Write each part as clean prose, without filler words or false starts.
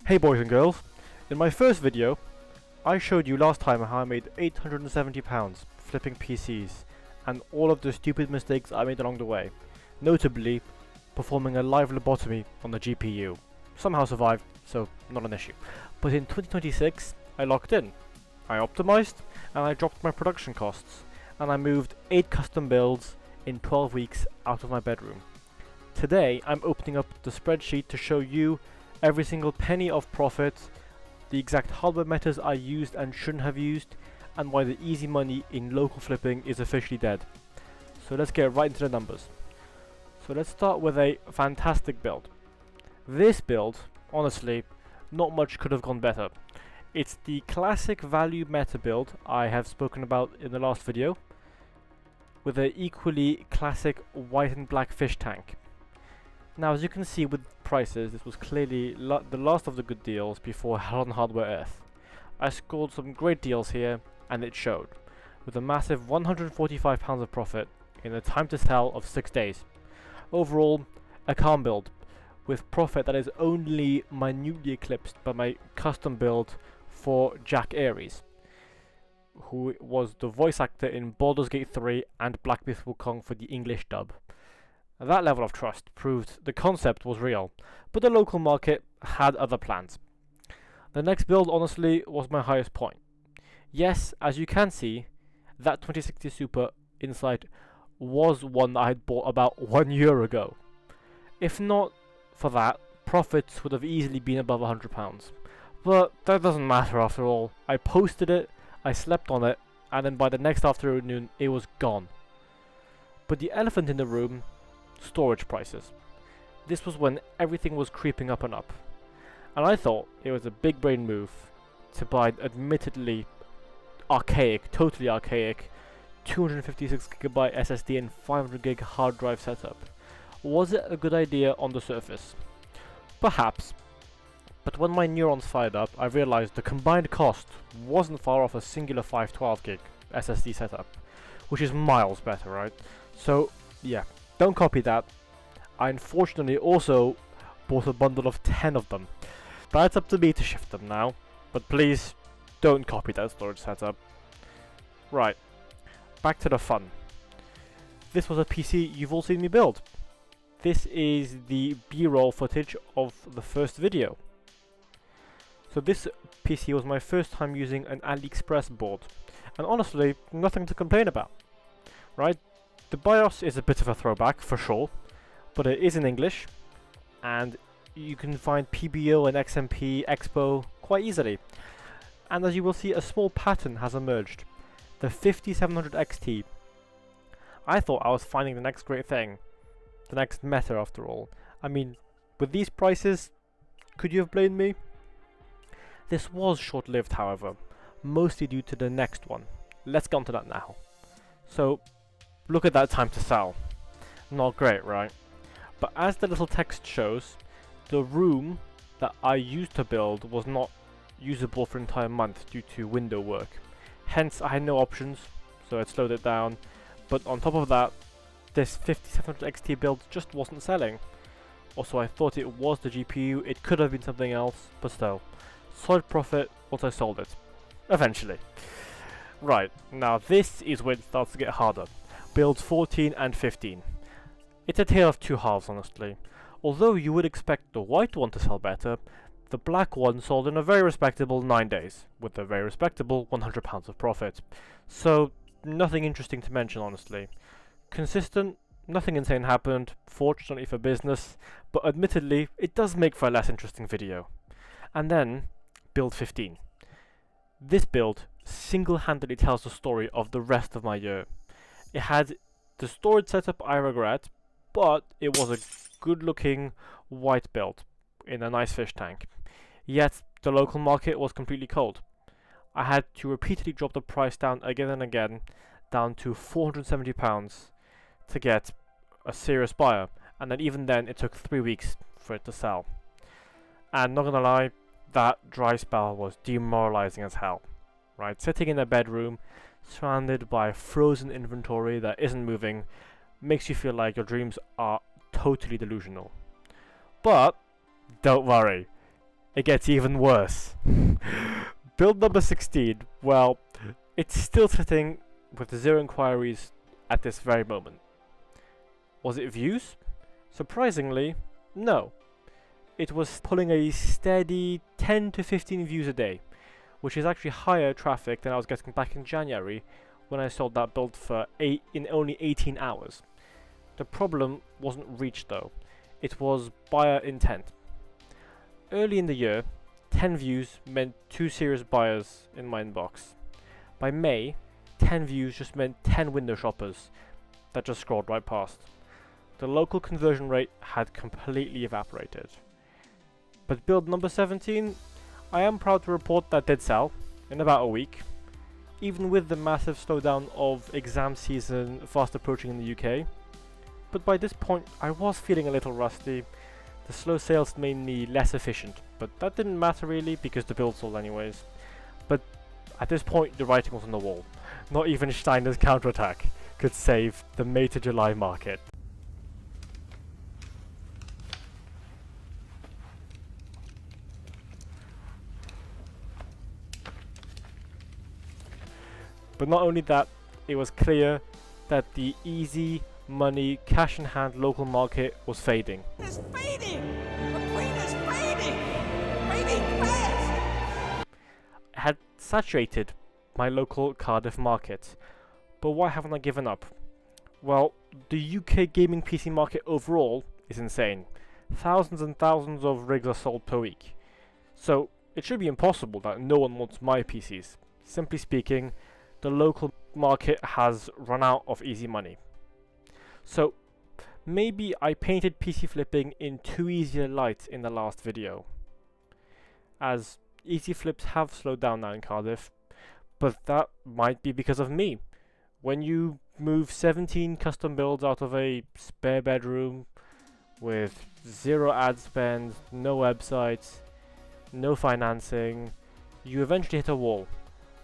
Hey boys and girls, in my first video I showed you last time how I made £870 flipping PCs and all of the stupid mistakes I made along the way, notably performing a live lobotomy on the GPU. Somehow survived, so not an issue. But in 2026 I locked in, I optimized, and I dropped my production costs, and I moved 8 custom builds in 12 weeks out of my bedroom. Today I'm opening up the spreadsheet to show you every single penny of profit, the exact hardware methods I used and shouldn't have used, and why the easy money in local flipping is officially dead. So let's get right into the numbers. So let's start with a fantastic build. This build, honestly, not much could have gone better. It's the classic value meta build I have spoken about in the last video, with an equally classic white and black fish tank. Now, as you can see with prices, this was clearly the last of the good deals before Hell on Hardware Earth. I scored some great deals here, and it showed, with a massive £145 of profit in a time to sell of 6 days. Overall, a calm build, with profit that is only minutely eclipsed by my custom build for Jack Aries, who was the voice actor in Baldur's Gate 3 and Black Myth Wukong for the English dub. That level of trust proved the concept was real, but the local market had other plans. The next build, honestly, was my highest point. Yes, as you can see, that 2060 Super inside was one that I had bought about 1 year ago. If not for that, profits would have easily been above £100. But that doesn't matter after all. I posted it, I slept on it, and then by the next afternoon it was gone. But the elephant in the room, storage prices. This was when everything was creeping up and up, and I thought it was a big brain move to buy an admittedly archaic, totally archaic 256GB SSD and 500GB hard drive setup. Was it a good idea on the surface? Perhaps, but when my neurons fired up, I realized the combined cost wasn't far off a singular 512GB SSD setup, which is miles better, right? So yeah, don't copy that. I unfortunately also bought a bundle of 10 of them. But it's up to me to shift them now. But please, don't copy that storage setup. Right, back to the fun. This was a PC you've all seen me build. This is the B-roll footage of the first video. So this PC was my first time using an AliExpress board. And honestly, nothing to complain about. Right? The BIOS is a bit of a throwback, for sure, but it is in English, and you can find PBO and XMP Expo quite easily. And as you will see, a small pattern has emerged. The 5700 XT. I thought I was finding the next great thing, the next meta after all. I mean, with these prices, could you have blamed me? This was short-lived, however, mostly due to the next one. Let's get on to that now. So, look at that time to sell. Not great, right? But as the little text shows, the room that I used to build was not usable for an entire month due to window work. Hence, I had no options, so it slowed it down. But on top of that, this 5700 XT build just wasn't selling. Also, I thought it was the GPU, it could have been something else, but still. Solid profit once I sold it. Eventually. Right, now this is where it starts to get harder. Builds 14 and 15. It's a tale of two halves, honestly. Although you would expect the white one to sell better, the black one sold in a very respectable 9 days, with a very respectable £100 of profit. So, nothing interesting to mention, honestly. Consistent, nothing insane happened, fortunately for business, but admittedly, it does make for a less interesting video. And then, build 15. This build single-handedly tells the story of the rest of my year. It had the storage setup I regret, but it was a good-looking white build in a nice fish tank. Yet the local market was completely cold. I had to repeatedly drop the price down again and again, down to £470 to get a serious buyer, and then even then it took 3 weeks for it to sell. And not gonna lie, that dry spell was demoralizing as hell. Right, sitting in a bedroom surrounded by frozen inventory that isn't moving makes you feel like your dreams are totally delusional. But don't worry, it gets even worse. Build number 16, well, it's still sitting with 0 inquiries at this very moment. Was it views? Surprisingly, no. It was pulling a steady 10 to 15 views a day, which is actually higher traffic than I was getting back in January when I sold that build for in only 18 hours. The problem wasn't reach though, it was buyer intent. Early in the year, 10 views meant 2 serious buyers in my inbox. By May, 10 views just meant 10 window shoppers that just scrolled right past. The local conversion rate had completely evaporated. But build number 17, I am proud to report that did sell in about a week, even with the massive slowdown of exam season fast approaching in the UK. But by this point I was feeling a little rusty. The slow sales made me less efficient, but that didn't matter really because the build sold anyways. But at this point the writing was on the wall. Not even Steiner's counterattack could save the May to July market. But not only that, it was clear that the easy money, cash in hand local market was fading. It's fading! The queen is fading! Fading fast! I had saturated my local Cardiff market, but why haven't I given up? Well, the UK gaming PC market overall is insane. Thousands and thousands of rigs are sold per week. So it should be impossible that no one wants my PCs. Simply speaking, the local market has run out of easy money. So maybe I painted PC flipping in too easy a light in the last video, as easy flips have slowed down now in Cardiff, but that might be because of me. When you move 17 custom builds out of a spare bedroom with 0 ad spend, no website, no financing, you eventually hit a wall.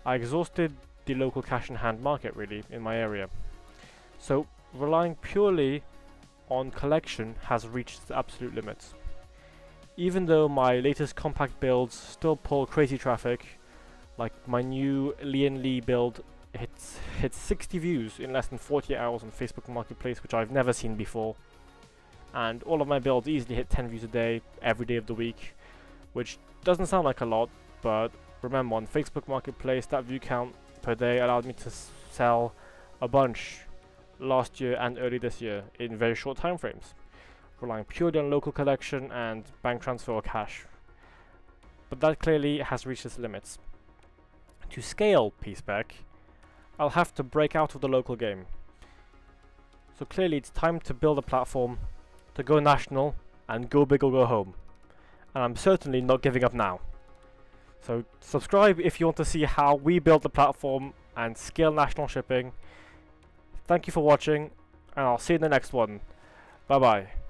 I exhausted the local cash in hand market really in my area. So relying purely on collection has reached its absolute limits. Even though my latest compact builds still pull crazy traffic, like my new Lian Li build hits 60 views in less than 48 hours on Facebook Marketplace, which I've never seen before. And all of my builds easily hit 10 views a day, every day of the week, which doesn't sound like a lot, but remember on Facebook Marketplace that view count per day allowed me to sell a bunch last year and early this year in very short time frames, relying purely on local collection and bank transfer or cash. But that clearly has reached its limits. To scale P-Spec, I'll have to break out of the local game. So clearly it's time to build a platform, to go national, and go big or go home. And I'm certainly not giving up now. So subscribe if you want to see how we build the platform and scale national shipping. Thank you for watching, and I'll see you in the next one. Bye bye.